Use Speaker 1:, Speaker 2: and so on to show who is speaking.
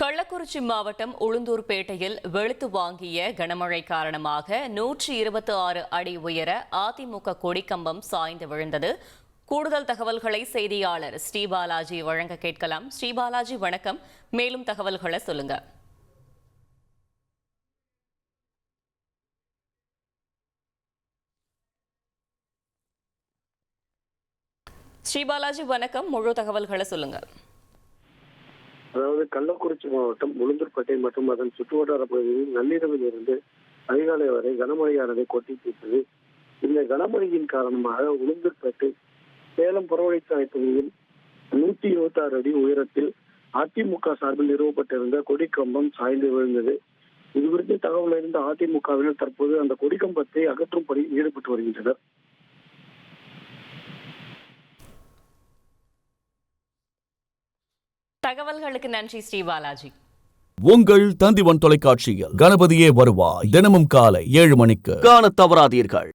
Speaker 1: கள்ளக்குறிச்சி மாவட்டம் உளுந்தூர்பேட்டையில் வெளுத்து வாங்கிய கனமழை காரணமாக 126 அடி உயர அதிமுக கொடிக்கம்பம் சாய்ந்து விழுந்தது. கூடுதல் தகவல்களை செய்தியாளர் ஸ்ரீபாலாஜி வழங்க கேட்கலாம். ஸ்ரீபாலாஜி வணக்கம், மேலும் தகவல்களை சொல்லுங்க. ஸ்ரீபாலாஜி வணக்கம், முழு தகவல்களை சொல்லுங்க.
Speaker 2: அதாவது கள்ளக்குறிச்சி மாவட்டம் உளுந்தூர்பேட்டை மற்றும் அதன் சுற்றுவட்டார பகுதியில் நள்ளிரவில் இருந்து அதிகாலை வரை கனமழையானதை கொட்டி தீர்த்தது. இந்த கனமழையின் காரணமாக உளுந்தூர்பேட்டை சேலம் புறவழிச்சாலை பகுதியில் 126 அடி உயரத்தில் அதிமுக சார்பில் நிறுவப்பட்டிருந்த கொடிக்கம்பம் சாய்ந்து விழுந்தது. இது குறித்து தகவல் அறிந்த அதிமுகவினர் தற்போது அந்த கொடிக்கம்பத்தை அகற்றும் பணியில் ஈடுபட்டு வருகின்றனர்.
Speaker 1: தகவல்களுக்கு நன்றி ஸ்ரீபாலாஜி.
Speaker 3: உங்கள் தந்திவன் தொலைக்காட்சியில் கணபதியே வருவாய் தினமும் காலை 7 மணிக்கு காணத் தவறாதீர்கள்.